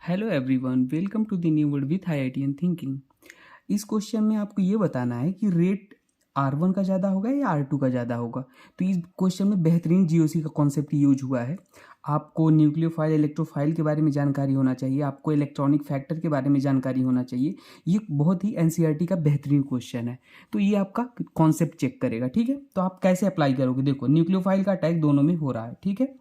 Hello everyone, welcome to the new world with IITian thinking. इस question में आपको ये बताना है कि रेट R1 का ज़्यादा होगा या R2 का ज़्यादा होगा। तो इस क्वेश्चन में बेहतरीन जीओसी का कॉन्सेप्ट यूज हुआ है। आपको न्यूक्लियोफाइल इलेक्ट्रोफाइल के बारे में जानकारी होना चाहिए, आपको इलेक्ट्रॉनिक फैक्टर के बारे में जानकारी होना चाहिए। ये बहुत ही एनसीईआरटी का बेहतरीन क्वेश्चन है। तो ये आपका कॉन्सेप्ट चेक करेगा, ठीक है। तो आप कैसे अप्लाई करोगे, देखो न्यूक्लियोफाइल का अटैक दोनों में हो रहा है, ठीक है।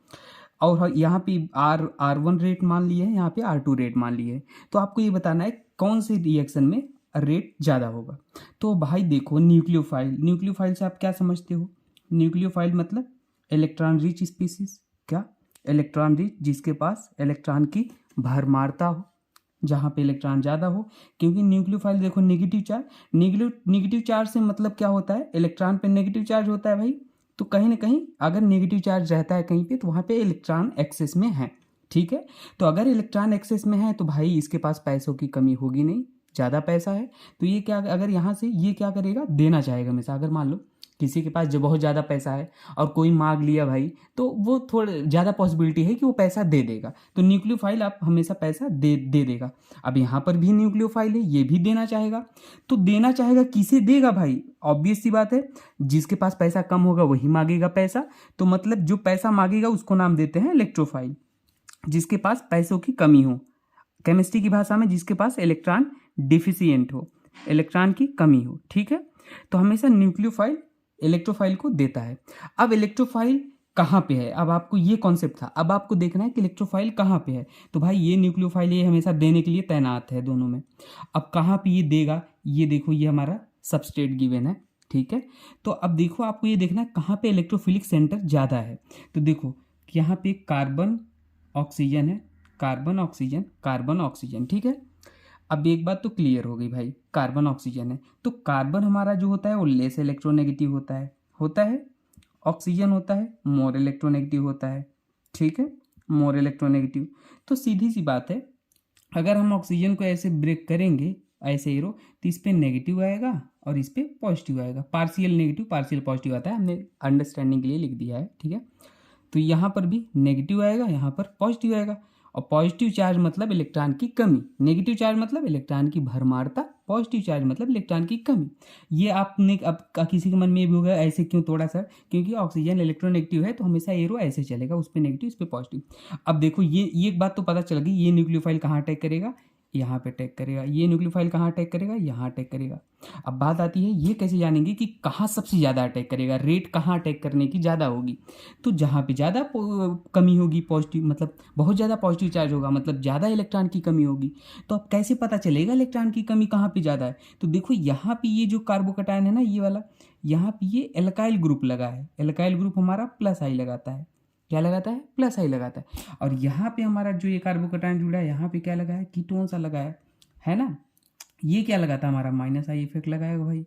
और यहाँ पे R1 रेट मान लिए है, यहाँ पे R2 रेट मान लिए है। तो आपको ये बताना है कौन से रिएक्शन में रेट ज़्यादा होगा। तो भाई देखो, न्यूक्लियोफाइल से आप क्या समझते हो। न्यूक्लियोफाइल मतलब इलेक्ट्रॉन रिच स्पीसीज। क्या? इलेक्ट्रॉन रिच, जिसके पास इलेक्ट्रॉन की भरमारता हो, जहाँ पे इलेक्ट्रॉन ज़्यादा हो। क्योंकि न्यूक्लियोफाइल देखो, नेगेटिव चार्ज से मतलब क्या होता है, इलेक्ट्रॉन पे नेगेटिव चार्ज होता है भाई। तो कहीं ना कहीं अगर नेगेटिव चार्ज रहता है कहीं पे, तो वहाँ पे इलेक्ट्रॉन एक्सेस में है, ठीक है। तो अगर इलेक्ट्रॉन एक्सेस में है तो भाई इसके पास पैसों की कमी होगी नहीं, ज़्यादा पैसा है। तो ये क्या, अगर यहाँ से ये क्या करेगा, देना चाहेगा हमेशा। अगर मान लो किसी के पास जो बहुत ज़्यादा पैसा है और कोई मांग लिया भाई, तो वो थोड़ा ज़्यादा पॉसिबिलिटी है कि वो पैसा दे देगा। तो न्यूक्लियोफाइल आप हमेशा पैसा दे देगा। अब यहाँ पर भी न्यूक्लियोफाइल है, ये भी देना चाहेगा। तो देना चाहेगा, किसे देगा भाई? ऑब्वियस सी बात है, जिसके पास पैसा कम होगा वही मांगेगा पैसा। तो मतलब जो पैसा मांगेगा उसको नाम देते हैं इलेक्ट्रोफाइल, जिसके पास पैसों की कमी हो। केमिस्ट्री की भाषा में जिसके पास इलेक्ट्रॉन डिफिशियंट हो, इलेक्ट्रॉन की कमी हो, ठीक है। तो हमेशा न्यूक्लियोफाइल इलेक्ट्रोफाइल को देता है। अब इलेक्ट्रोफाइल कहाँ पे है, अब आपको ये कॉन्सेप्ट था, अब आपको देखना है कि इलेक्ट्रोफाइल कहाँ पे है। तो भाई ये न्यूक्लियोफाइल ये हमेशा देने के लिए तैनात है दोनों में। अब कहाँ पे ये देगा, ये देखो, ये हमारा सबस्ट्रेट गिवन है, ठीक है। तो अब देखो, आपको ये देखना है कहाँ पे इलेक्ट्रोफिलिक सेंटर ज़्यादा है। तो देखो यहाँ पे कार्बन ऑक्सीजन है, कार्बन ऑक्सीजन, कार्बन ऑक्सीजन, ठीक है। अब एक बात तो क्लियर हो गई भाई, कार्बन ऑक्सीजन है तो कार्बन हमारा जो होता है वो लेस इलेक्ट्रोनेगेटिव होता है। ऑक्सीजन होता है मोर इलेक्ट्रोनेगेटिव होता है, ठीक है, मोर इलेक्ट्रोनेगेटिव। तो सीधी सी बात है, अगर हम ऑक्सीजन को ऐसे ब्रेक करेंगे, ऐसे एरो, तो इस पर नेगेटिव आएगा और इस पर पॉजिटिव आएगा। पार्शियल नेगेटिव पार्शियल पॉजिटिव आता है, हमने अंडरस्टैंडिंग के लिए लिख दिया है, ठीक है। तो यहाँ पर भी नेगेटिव आएगा, यहाँ पर पॉजिटिव आएगा। और पॉजिटिव चार्ज मतलब इलेक्ट्रॉन की कमी, नेगेटिव चार्ज मतलब इलेक्ट्रॉन की भरमारता, पॉजिटिव चार्ज मतलब इलेक्ट्रॉन की कमी। ये आपने अब किसी के मन में भी होगा ऐसे क्यों तोड़ा सर, क्योंकि ऑक्सीजन इलेक्ट्रोनेगेटिव है तो हमेशा एरो ऐसे चलेगा, उस पर नेगेटिव, उस पर पॉजिटिव। अब देखो, ये एक बात तो पता चल गई, ये न्यूक्लियोफाइल कहाँ अटैक करेगा, यहाँ पे अटैक करेगा। ये न्यूक्लियोफाइल कहाँ अटैक करेगा, यहाँ अटैक करेगा। अब बात आती है, ये कैसे जानेंगे कि कहाँ सबसे ज़्यादा अटैक करेगा, रेट कहाँ अटैक करने की ज़्यादा होगी। तो जहाँ पे ज़्यादा कमी होगी, पॉजिटिव मतलब बहुत ज़्यादा पॉजिटिव चार्ज होगा, मतलब ज़्यादा इलेक्ट्रॉन की कमी होगी। तो अब कैसे पता चलेगा इलेक्ट्रॉन की कमी कहाँ पे ज़्यादा है। तो देखो यहाँ पे ये जो कार्बोकैटायन है ना, ये वाला, यहाँ पे ये एल्काइल ग्रुप लगा है। एल्काइल ग्रुप हमारा प्लस आई लगाता है, क्या लगाता है, प्लस आई लगाता है। और यहाँ पे हमारा जो ये कार्बोकैटायन जुड़ा है, यहाँ पे क्या लगा है, कीटोन सा लगा है ना। ये क्या लगाता है, हमारा माइनस आई इफेक्ट लगाएगा भाई।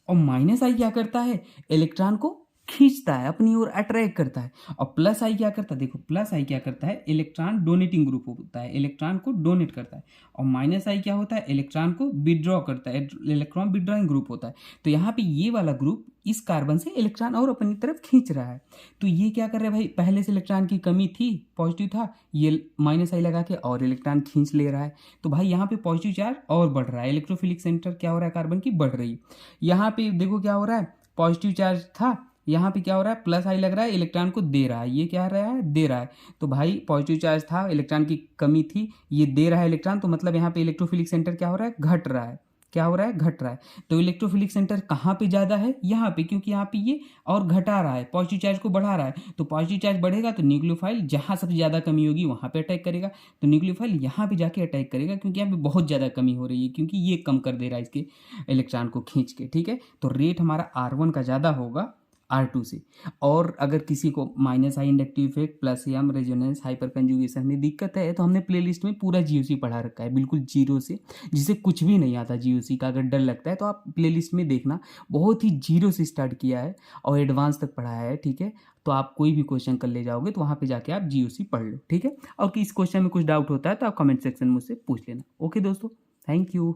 और माइनस आई क्या करता है, इलेक्ट्रॉन को खींचता है अपनी ओर, अट्रैक्ट करता है। और प्लस आई क्या करता है, देखो प्लस आई क्या करता है, इलेक्ट्रॉन डोनेटिंग ग्रुप होता है, इलेक्ट्रॉन को डोनेट करता है। और माइनस आई क्या होता है, इलेक्ट्रॉन को विड्रॉ करता है, इलेक्ट्रॉन विड्रॉइंग ग्रुप होता है। तो यहाँ पे ये वाला ग्रुप इस कार्बन से इलेक्ट्रॉन और अपनी तरफ खींच रहा है। तो ये क्या कर रहा है भाई, पहले से इलेक्ट्रॉन की कमी थी, पॉजिटिव था, ये माइनस आई लगा के और इलेक्ट्रॉन खींच ले रहा है। तो भाई यहाँ पे पॉजिटिव चार्ज और बढ़ रहा है, इलेक्ट्रोफिलिक सेंटर क्या हो रहा है, कार्बन की बढ़ रही है। यहाँ पे देखो क्या हो रहा है, पॉजिटिव चार्ज था, यहाँ पे क्या हो रहा है, प्लस आई लग रहा है, इलेक्ट्रॉन को दे रहा है, ये क्या रहा है, दे रहा है। तो भाई पॉजिटिव चार्ज था, इलेक्ट्रॉन की कमी थी, ये दे रहा है इलेक्ट्रॉन, तो मतलब यहाँ पे इलेक्ट्रोफिलिक सेंटर क्या हो रहा है, घट रहा है। क्या हो रहा है, घट रहा है। तो इलेक्ट्रोफिलिक सेंटर कहाँ पे ज़्यादा है, यहाँ पे, क्योंकि यहाँ पे ये और घटा रहा है, पॉजिटिव चार्ज को बढ़ा रहा है। तो पॉजिटिव चार्ज बढ़ेगा तो न्यूक्लियोफाइल जहाँ सबसे ज़्यादा कमी होगी वहाँ पे अटैक करेगा। तो न्यूक्लियोफाइल यहाँ पे जाके अटैक करेगा, क्योंकि यहाँ पे बहुत ज़्यादा कमी हो रही है, क्योंकि ये कम कर दे रहा है इसके इलेक्ट्रॉन को खींच के, ठीक है। तो रेट हमारा R1 का ज़्यादा होगा R2 से। और अगर किसी को minus I inductive effect, plus M resonance, hyper conjugation में दिक्कत है, तो हमने प्लेलिस्ट में पूरा जीओसी पढ़ा रखा है, बिल्कुल जीरो से, जिसे कुछ भी नहीं आता जीओसी का। अगर डर लगता है तो आप प्लेलिस्ट में देखना, बहुत ही जीरो से स्टार्ट किया है और एडवांस तक पढ़ाया है, ठीक है। तो आप कोई भी क्वेश्चन कर ले जाओगे तो वहाँ पे जाके आप जीओसी पढ़ लो, ठीक है। और कि इस क्वेश्चन में कुछ डाउट होता है तो आप कमेंट सेक्शन में मुझसे पूछ लेना। ओके दोस्तों, थैंक यू।